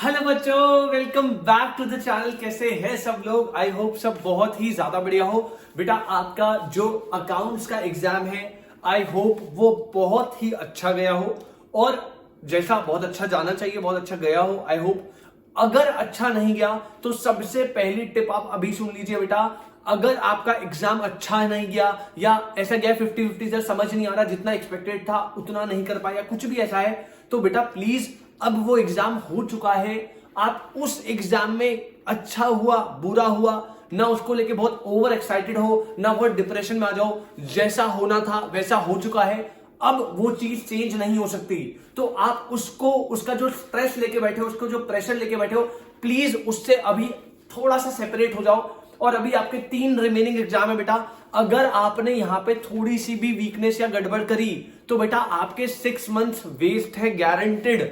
Hello बच्चों, welcome back to the channel. कैसे हैं सब लोग? आई होप सब बहुत ही ज्यादा बढ़िया हो। बेटा आपका जो अकाउंट्स का एग्जाम है, आई होप वो बहुत ही अच्छा गया हो और जैसा बहुत अच्छा जाना चाहिए बहुत अच्छा गया हो। आई होप अगर अच्छा नहीं गया तो सबसे पहली टिप आप अभी सुन लीजिए बेटा। अगर आपका एग्जाम अच्छा नहीं गया या ऐसा गया 50-50 से समझ नहीं आ रहा, जितना एक्सपेक्टेड था उतना नहीं कर पाया, कुछ भी ऐसा है तो बेटा प्लीज, अब वो एग्जाम हो चुका है। आप उस एग्जाम में अच्छा हुआ बुरा हुआ ना उसको लेके बहुत ओवर एक्साइटेड हो, ना बहुत डिप्रेशन में आ जाओ। जैसा होना था वैसा हो चुका है, अब वो चीज चेंज नहीं हो सकती। तो आप उसको, उसका जो स्ट्रेस लेके बैठे हो, उसको जो प्रेशर लेके बैठे हो, प्लीज उससे अभी थोड़ा सा सेपरेट हो जाओ। और अभी आपके 3 रिमेनिंग एग्जाम है बेटा। अगर आपने यहां पे थोड़ी सी भी वीकनेस या गड़बड़ करी तो बेटा आपके 6 मंथ्स वेस्ट है, गारंटेड।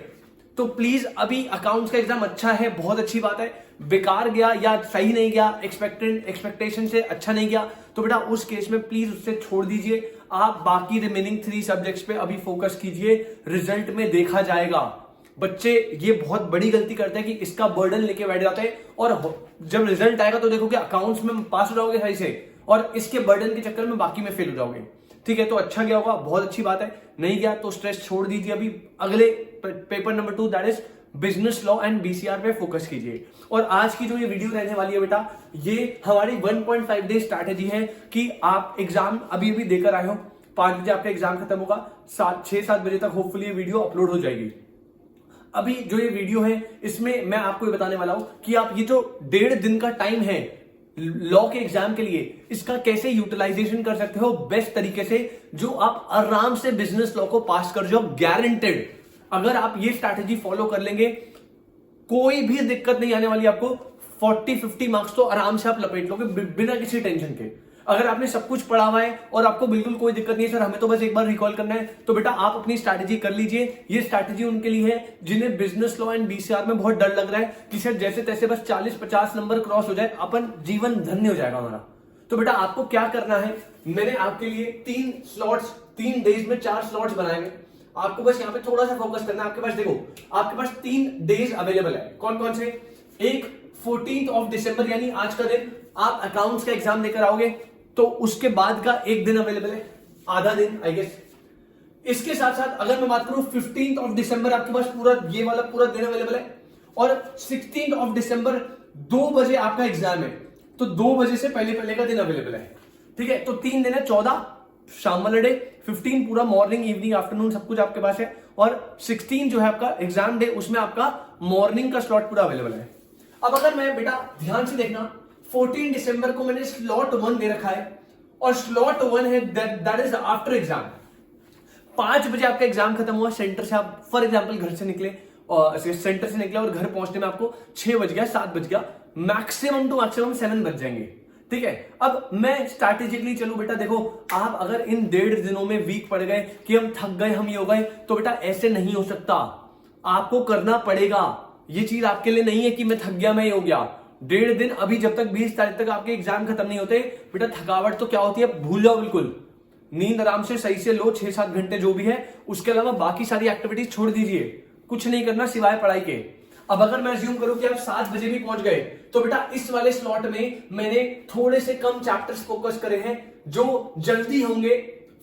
तो प्लीज अभी अकाउंट्स का एग्जाम अच्छा है, बहुत अच्छी बात है। बेकार गया या सही नहीं गया, एक्सपेक्टेशन से अच्छा नहीं गया तो बेटा उस केस में प्लीज उससे छोड़ दीजिए। आप बाकी रिमेनिंग 3 सब्जेक्ट्स पे अभी फोकस कीजिए, रिजल्ट में देखा जाएगा। बच्चे ये बहुत बड़ी गलती करते हैं कि इसका बर्डन लेके बैठ जाते हैं और जब रिजल्ट आएगा तो देखोगे अकाउंट्स में पास हो जाओगे सही से और इसके बर्डन के चक्कर में बाकी में फेल हो जाओगे। ठीक है, तो अच्छा गया होगा, बहुत अच्छी बात है। नहीं गया तो स्ट्रेस छोड़ दीजिए। अभी अगले paper number 2 that is business law and BCR पे फोकस कीजिए। और आज की जो ये वीडियो रहने वाली है बेटा, ये हमारी 1.5 डे स्ट्रैटेजी है कि आप एग्जाम अभी अभी देकर आए हो। 5 बजे आपका एग्जाम खत्म होगा, 6-7 बजे तक होपफुली ये वीडियो अपलोड हो जाएगी। अभी जो ये वीडियो है इसमें मैं आपको ये बताने वाला हूं कि आप ये जो 1.5 दिन का टाइम है लॉ के एग्जाम के लिए, इसका कैसे यूटिलाइजेशन कर सकते हो बेस्ट तरीके से, जो आप आराम से बिजनेस लॉ को पास कर जाओ, गारंटेड। अगर आप ये स्ट्रैटेजी फॉलो कर लेंगे कोई भी दिक्कत नहीं आने वाली आपको। 40-50 मार्क्स तो आराम से आप लपेट लोगे बिना किसी टेंशन के। अगर आपने सब कुछ पढ़ा हुआ है और आपको बिल्कुल कोई दिक्कत नहीं है, सर हमें तो बस एक बार रिकॉल करना है, तो बेटा आप अपनी स्ट्रैटेजी कर लीजिए। ये स्ट्रैटेजी उनके लिए है जिन्हें बिजनेस लॉ एंड बीसीआर में बहुत डर लग रहा है कि सर जैसे तैसे बस 40-50 नंबर क्रॉस हो जाए अपन जीवन धन्य हो जाएगा हमारा। तो बेटा आपको क्या करना है, मैंने आपके लिए 3 स्लॉट्स, 3 डेज में 4 स्लॉट्स बनाए हैं। आपको बस यहाँ पे थोड़ा सा फोकस करना है। आपके पास देखो, आपके पास 3 डेज अवेलेबल है। कौन कौन से? एक 14 दिसंबर यानी आज का दिन आप अकाउंट्स का एग्जाम देकर आओगे, तो उसके बाद का एक दिन अवेलेबल है, आधा दिन आई गेस। इसके साथ साथ अगर मैं बात करूं 15 दिसंबर, आपके पास पूरा ये वाला पूरा दिन अवेलेबल है। और 16 दिसंबर 2 बजे आपका एग्जाम है, तो 2 बजे से पहले पहले का दिन अवेलेबल है। ठीक है, तो 3 दिन है, 14 शाम वाला डे, 15 पूरा मॉर्निंग इवनिंग आफ्टरनून सब कुछ आपके पास है, और 16 जो है आपका एग्जाम डे, उसमें आपका मॉर्निंग का स्लॉट पूरा अवेलेबल है। अब अगर मैं बेटा ध्यान से देखना, 14 दिसंबर को मैंने स्लॉट 1 दे रखा है और स्लॉट 1 है दैट इज आफ्टर एग्जाम। 5 बजे आपका एग्जाम खत्म हुआ, सेंटर से आप फॉर एग्जांपल घर से निकले और सेंटर से निकले और घर पहुंचने में आपको 6 बज गया, 7 बज गया, मैक्सिमम टू मैक्सिमम 7 बज जाएंगे। ठीक है, अब मैं स्ट्रैटेजिकली चलूं बेटा, देखो आप अगर इन 1.5 दिनों में वीक पड़ गए कि हम थक गए, हम ये हो गए, तो बेटा ऐसे नहीं हो सकता, आपको करना पड़ेगा। ये चीज आपके लिए नहीं है कि मैं थक गया, मैं ये हो गया। 1.5 दिन अभी जब तक 20 तारीख तक आपके एग्जाम खत्म नहीं होते बेटा, थकावट तो क्या होती है भूल जाओ बिल्कुल। नींद आराम से सही से लो, 6-7 घंटे जो भी है, उसके अलावा बाकी सारी एक्टिविटीज छोड़ दीजिए, कुछ नहीं करना सिवाय पढ़ाई के। अब अगर मैं अज्यूम करूं कि आप 7 बजे भी पहुंच गए, तो बेटा इस वाले स्लॉट में मैंने थोड़े से कम चैप्टर्स फोकस करे हैं जो जल्दी होंगे,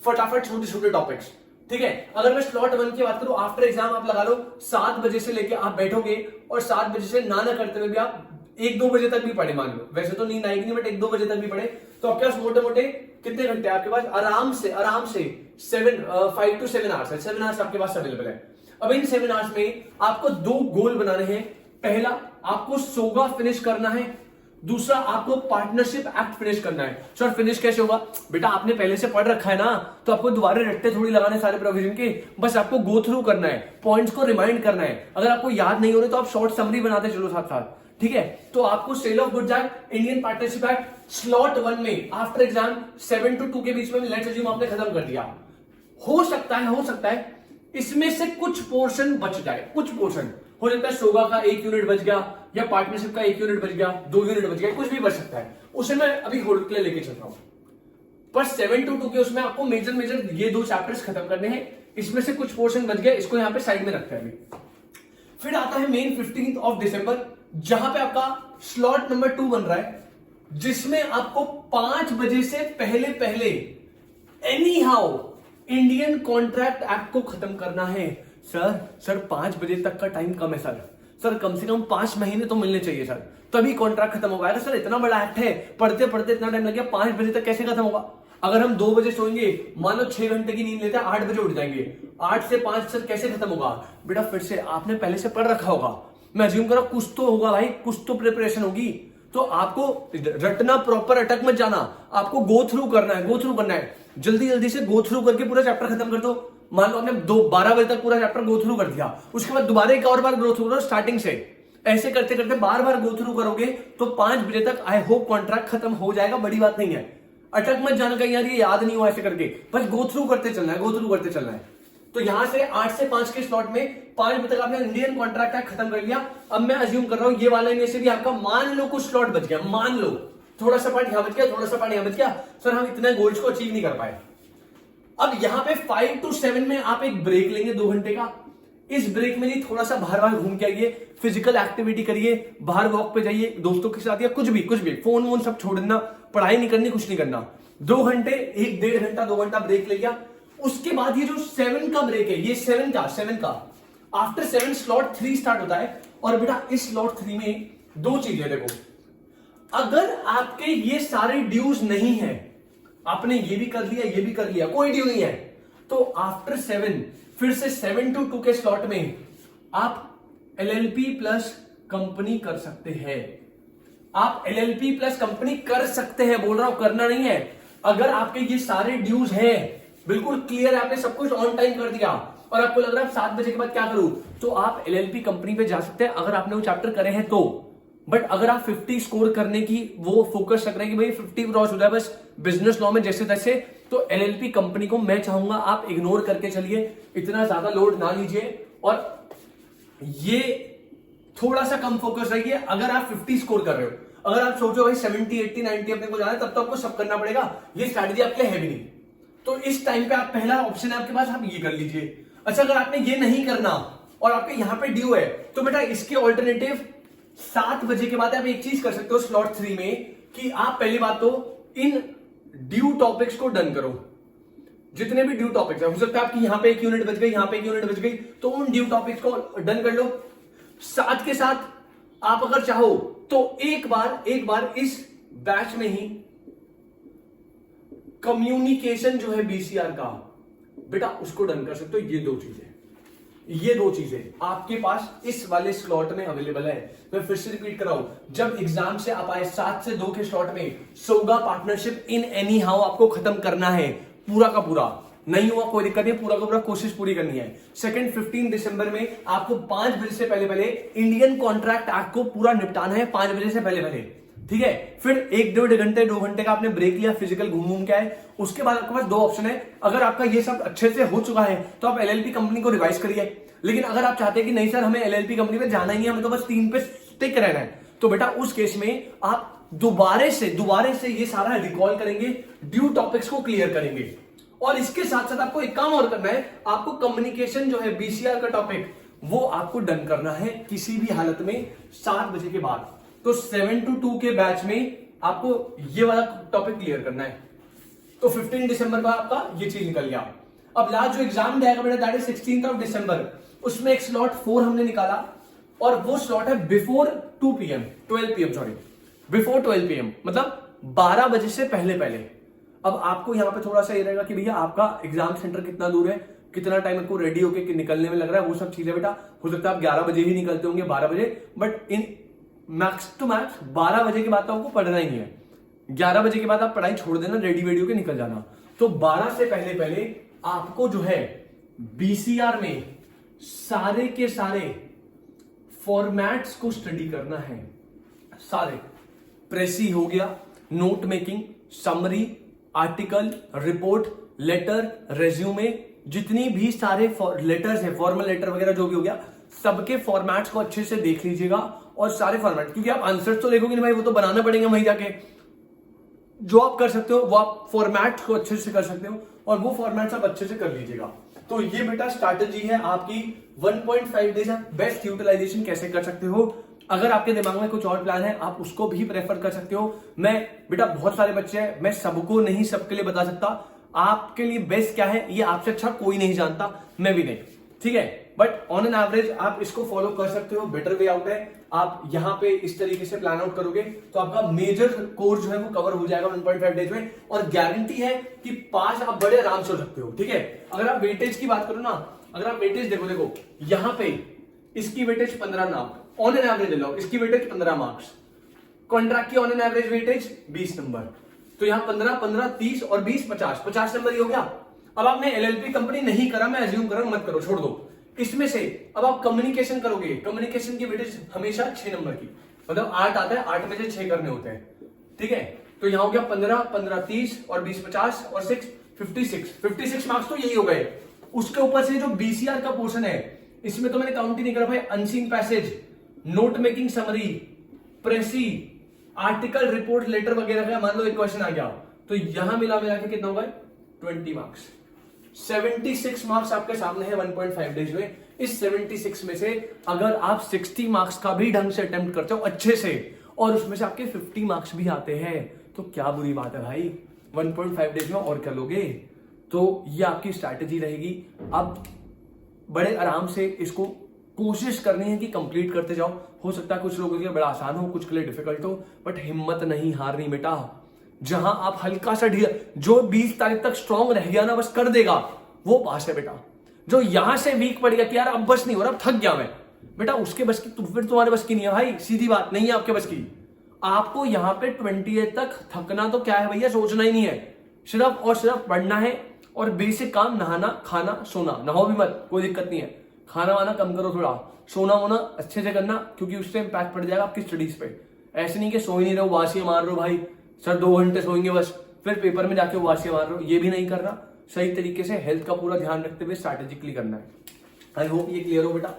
फटाफट छोटे छोटे टॉपिक्स। ठीक है, अगर मैं स्लॉट 1 की बात करूं, आफ्टर एग्जाम आप लगा लो 7 बजे से लेके आप बैठोगे और 7 बजे से ना करते हुए भी आप 1-2 बजे तक भी पढ़े, मान लो वैसे तो नींद आएगी नहीं बट 1-2 बजे तक भी पढ़े, तो आपके पास मोटे मोटे कितने घंटे आपके पास? आराम से 5 to 7 आवर्स है। 7 आवर्स आपके पास अवेलेबल है। अब इन 7 आवर्स में आपको 2 गोल बनाने हैं। पहला, आपको सोगा फिनिश करना है, दूसरा आपको पार्टनरशिप एक्ट फिनिश करना है। सर फिनिश कैसे होगा? बेटा आपने पहले से पढ़ रखा है ना, तो आपको दोबारा रट्टे थोड़ी लगाने सारे प्रोविजन के, बस आपको गो थ्रू करना है, पॉइंट्स को रिमाइंड करना है। अगर आपको याद नहीं हो रहे तो आप शॉर्ट समरी बनाते चलो साथ साथ। ठीक है, तो आपको sale of goods act, Indian partnership act slot 1 में आफ्टर एग्जाम 7 to 2 के बीच में लेट्स अज्यूम आपने खत्म कर दिया। हो सकता है इसमें से कुछ पोर्शन बच जाए, कुछ पोर्शन हो सकता है, सोगा का 1 यूनिट बच गया या पार्टनरशिप का 1 यूनिट बच गया, 2 यूनिट बच गया, कुछ भी बच सकता है, उसे मैं अभी होल्ड के लिए लेके चल रहा हूं। पर 7 to 2 के उसमें आपको मेजर ये 2 चैप्टर्स खत्म करने हैं, इसमें से कुछ पोर्शन बच गया, इसको यहां पे साइड में रखते हैं अभी। फिर आता है मेन 15th ऑफ दिसंबर, जहां पे आपका स्लॉट नंबर 2 बन रहा है, जिसमें आपको 5 बजे से पहले पहले any how Indian contract act को खत्म करना है। सर 5 बजे तक का टाइम कम है सर कम से कम 5 महीने तो मिलने चाहिए सर, तभी कॉन्ट्रैक्ट खत्म होगा। अरे सर इतना बड़ा एक्ट है, पढ़ते पढ़ते इतना टाइम लग गया, 5 बजे तक कैसे खत्म होगा? अगर हम 2 बजे सोएंगे, मान लो 6 घंटे की नींद लेते हैं, 8 बजे उठ जाएंगे, 8 से 5 सर कैसे खत्म होगा? बेटा फिर से आपने पहले से पढ़ रखा होगा, मैं अज्यूम कर रहा हूं कुछ तो होगा भाई, कुछ तो प्रिपरेशन होगी। तो आपको रटना, प्रॉपर अटक मत जाना, आपको गो थ्रू करना है, जल्दी जल्दी से गो थ्रू करके पूरा चैप्टर खत्म कर दो। मान लो आपने 12 बजे तक पूरा चैप्टर गो थ्रू कर दिया, उसके बाद दोबारा एक और बार गो थ्रू करो स्टार्टिंग से। ऐसे करते करते बार बार गो थ्रू करोगे तो 5 बजे तक आई होप कॉन्ट्रैक्ट खत्म हो जाएगा। बड़ी बात नहीं है, अटक मत जाना कहीं यार ये याद नहीं हुआ ऐसे करके, बस गो थ्रू करते चलना है। तो यहां से 8 से 5 के स्लॉट में 5 बजे तक आपने इंडियन कॉन्ट्रैक्ट का खत्म कर लिया। अब मैं अज्यूम कर रहा हूं ये वाले में से भी आपका मान लो कुछ स्लॉट बच गया, मान लो थोड़ा सा पार्ट यहां बच गया, थोड़ा सा पार्ट यहां बच गया, सर हम इतने गोल्स को अचीव नहीं कर पाए। अब यहां पे 5 to 7 में आप एक ब्रेक लेंगे 2 घंटे का। इस ब्रेक में थोड़ा सा बाहर घूम के आइए, फिजिकल एक्टिविटी करिए, बाहर वॉक पे जाइए दोस्तों के साथ, या कुछ भी फोन वोन सब छोड़ देना, पढ़ाई नहीं करनी, कुछ नहीं करना। 2 घंटे, 1-1.5 घंटा 2 घंटा ब्रेक ले लिया। उसके बाद ये जो 7 का ब्रेक है, ये 7 का आफ्टर 7 स्लॉट 3 स्टार्ट होता है। और बेटा इस स्लॉट 3 में 2 चीजें देखो, अगर आपके ये सारे ड्यूज नहीं है, आपने ये भी कर लिया, कोई ड्यू नहीं है, तो आफ्टर 7 फिर से 7 to 2 के स्लॉट में आप LLP प्लस कंपनी कर सकते हैं। आप LLP प्लस कंपनी कर सकते हैं, बोल रहा हूं करना नहीं है। अगर आपके ये सारे ड्यूज हैं, बिल्कुल क्लियर है, आपने सब कुछ ऑन टाइम कर दिया और आपको लग रहा है 7 बजे के बाद क्या करूं, तो आप LLP कंपनी पे जा सकते हैं अगर आपने वो चैप्टर करे हैं तो। बट अगर आप 50 स्कोर करने की वो फोकस रख रहे हैं कि भाई 50 क्रॉस हो जाए बस बिजनेस लॉ में जैसे तैसे, तो LLP कंपनी को मैं चाहूंगा आप इग्नोर करके चलिए, इतना ज्यादा लोड ना लीजिए और ये थोड़ा सा कम फोकस रहिए। अगर आप 50 स्कोर कर रहे हो, अगर आप सोचो भाई 70, 80, 90 अपने को जाना है, तब तो आपको सब करना पड़ेगा, ये स्ट्रैटेजी आपके लिए है भी नहीं। तो इस टाइम पे आप पहला ऑप्शन है आपके पास, आप ये कर लीजिए। अच्छा अगर आपने ये नहीं करना और आपके यहां पे ड्यू है, तो बेटा इसके ऑल्टरनेटिव 7 बजे के बाद आप एक चीज कर सकते हो स्लॉट 3 में, कि आप पहली बात तो इन ड्यू टॉपिक्स को डन करो। जितने भी ड्यू टॉपिक्स है, हो सकता है आपकी यहां पे 1 यूनिट बच गई, यहां पे 1 यूनिट बच गई, तो उन ड्यू टॉपिक्स को डन कर लो। साथ के साथ आप अगर चाहो तो एक बार इस बैच में ही कम्युनिकेशन जो है BCR का, बेटा उसको डन कर सकते हो। ये दो चीजें आपके पास इस वाले स्लॉट में अवेलेबल है। मैं फिर से रिपीट कर रहा हूं, जब एग्जाम से आप आए 7 से 2 के स्लॉट में सोगा पार्टनरशिप इन एनी हाउ आपको खत्म करना है, पूरा का पूरा। नहीं हुआ कोई दिक्कत नहीं, पूरा का पूरा कोशिश पूरी करनी है। सेकंड 15 दिसंबर में आपको 5 बजे से पहले इंडियन कॉन्ट्रैक्ट एक्ट को पूरा निपटाना है, 5 बजे से पहले, ठीक है। फिर 1-1.5 घंटे 2 घंटे का आपने ब्रेक लिया, फिजिकल घूम के आए। उसके बाद आपके पास 2 ऑप्शन है। अगर आपका ये सब अच्छे से हो चुका है तो आप LLP कंपनी को रिवाइज करिए। लेकिन अगर आप चाहते हैं कि नहीं सर हमें LLP कंपनी में जाना ही है, हमें तो बस 3 पे स्टिक रहना है, तो बेटा उस केस में आप दोबारा से ये सारा रिकॉल करेंगे, ड्यू टॉपिक्स को क्लियर करेंगे। और इसके साथ साथ आपको एक काम और करना है, आपको कम्युनिकेशन जो है BCR का टॉपिक वो आपको डन करना है किसी भी हालत में 7 बजे के बाद। तो 7 to 2 के बैच में आपको ये वाला टॉपिक क्लियर करना है। तो 15 दिसंबर का आपका ये चीज निकल गया। अब लास्ट जो एग्जाम जाएगा बेटा that is 16th of December, उसमें एक स्लॉट 4 हमने निकाला और वो स्लॉट है बिफोर 12 PM, बिफोर 12 PM, मतलब 12 बजे से पहले। अब आपको यहां पे थोड़ा सा ये रहेगा कि भैया आपका एग्जाम सेंटर कितना दूर है, कितना टाइम आपको रेडी होके निकलने में लग रहा है, वो सब चीजें बेटा हो सकता है आप 11 बजे ही निकलते होंगे, 12 बजे, but in max to max 12 बजे के बाद तो आपको पढ़ना ही है। 11 बजे के बाद आप पढ़ाई छोड़ देना, रेडी वेडी होके निकल जाना। तो 12 से पहले आपको जो है BCR में सारे के सारे फॉर्मेट्स को स्टडी करना है। सारे प्रेसी हो गया, note making, summary, article, report, letter, resume, जितनी भी सारे लेटर्स है, फॉर्मल लेटर वगैरह जो भी हो गया, सबके फॉर्मेट्स को अच्छे से देख लीजिएगा। और सारे फॉर्मेट, क्योंकि आप आंसर तो लिखोगे नहीं भाई, वो तो बनाना पड़ेगा वहीं जाके। जो आप कर सकते हो वो आप फॉर्मेट को अच्छे से कर सकते हो और वो फॉर्मेट्स आप अच्छे से कर लीजिएगा। तो ये बेटा स्ट्रैटेजी है आपकी 1.5 डेज आप बेस्ट यूटिलाइजेशन कैसे कर सकते हो। अगर आपके दिमाग में कुछ और प्लान है आप उसको भी प्रेफर कर सकते हो। मैं बेटा बहुत सारे बच्चे हैं, मैं सबको नहीं सबके लिए बता सकता आपके लिए बेस्ट क्या है, ये आपसे अच्छा कोई नहीं जानता, मैं भी नहीं, ठीक है। बट ऑन एन एवरेज आप इसको फॉलो कर सकते हो, बेटर वे आउट है। आप यहां पे इस तरीके से प्लान आउट करोगे तो आपका मेजर कोर्स जो है वो कवर हो जाएगा 1.5 डेज में, और गारंटी है कि 5 आप बड़े आराम से हो सकते हो, ठीक है। अगर आप वेटेज की बात करो ना, अगर आप वेटेज देखो यहां पे इसकी weightage 15 marks on an average ले लो, इसकी वेटेज 15 मार्क्स, कॉन्ट्रैक्ट की on an average weightage 20 number, तो यहां 15 15 30 और 20 50 नंबर ही हो गया। अब आपने एलएलपी कंपनी नहीं करा, मैं एज्यूम कर रहा हूं, मत करो, छोड़ दो। इसमें से अब आप कम्युनिकेशन करोगे, कम्युनिकेशन की वेटेज हमेशा 6 नंबर की, मतलब 8 आता है, 8 में से 6 करने होते हैं, ठीक है। तो यहां हो गया 15 15 30 और 20 50 और 6 56 मार्क्स, तो यही हो गए। उसके ऊपर से जो बीसीआर का पोर्शन है इसमें तो मैंने काउंट ही नहीं करा भाई, unseen passage, note making summary, precis, article report letter वगैरह का मान लो एक क्वेश्चन आ गया, तो यहां मिला के कितना होगा 20 मार्क्स, 76 मार्क्स आपके सामने है 1.5 डेज में। इस 76 में से अगर आप 60 मार्क्स का भी ढंग से अटेम्प्ट करते हो अच्छे से, और उसमें से आपके 50 मार्क्स भी आते हैं, तो क्या बुरी बात है भाई, 1.5 डेज में और कर लोगे। तो ये आपकी स्ट्रैटेजी रहेगी। अब बड़े आराम से इसको कोशिश करनी है कि कंप्लीट करते जाओ। हो सकता है कुछ लोगों के लिए बड़ा आसान हो, कुछ के लिए डिफिकल्ट हो, बट हिम्मत नहीं हारनी बेटा। जहां आप हल्का सा ढीला, जो 20 तारीख तक स्ट्रांग रह गया ना बस कर देगा, वो पास है बेटा। जो यहां से वीक पड़ गया कि यार अब बस नहीं हो रहा, अब थक गया मैं, बेटा उसके बस की, फिर तुम्हारे बस की नहीं है भाई, सीधी बात, नहीं है आपके बस की। आपको यहां पे 28 तक थकना तो क्या है भैया, सोचना ही नहीं है, सिर्फ और सिर्फ पढ़ना है और बेसिक काम, नहाना खाना सोना, नहाओ भी मत कोई दिक्कत नहीं है, खाना वाना कम करो थोड़ा, सोना वोना अच्छे से करना, क्योंकि उससे इम्पैक्ट पड़ जाएगा आपकी स्टडीज पे। ऐसे नहीं कि सो ही नहीं रहो, वासियां मार रहे हो भाई, सर 2 घंटे सोएंगे बस, फिर पेपर में जाके वासियां मार रहे हो, ये भी नहीं करना। सही तरीके से हेल्थ का पूरा ध्यान रखते हुए स्ट्रैटेजिकली करना है। आई होप ये क्लियर हो बेटा।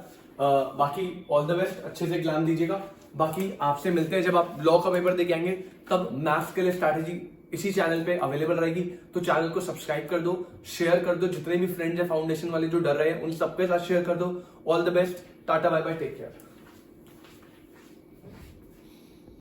बाकी ऑल द बेस्ट, अच्छे से एग्जाम दीजिएगा। बाकी आपसे मिलते हैं जब आप लॉ का पेपर देके आएंगे, तब मैथ्स के लिए स्ट्रैटेजी इसी चैनल पे अवेलेबल रहेगी। तो चैनल को सब्सक्राइब कर दो, शेयर कर दो, जितने भी फ्रेंड्स हैं फाउंडेशन वाले जो डर रहे हैं उन सबके साथ शेयर कर दो। All the best, tata bye bye, take care.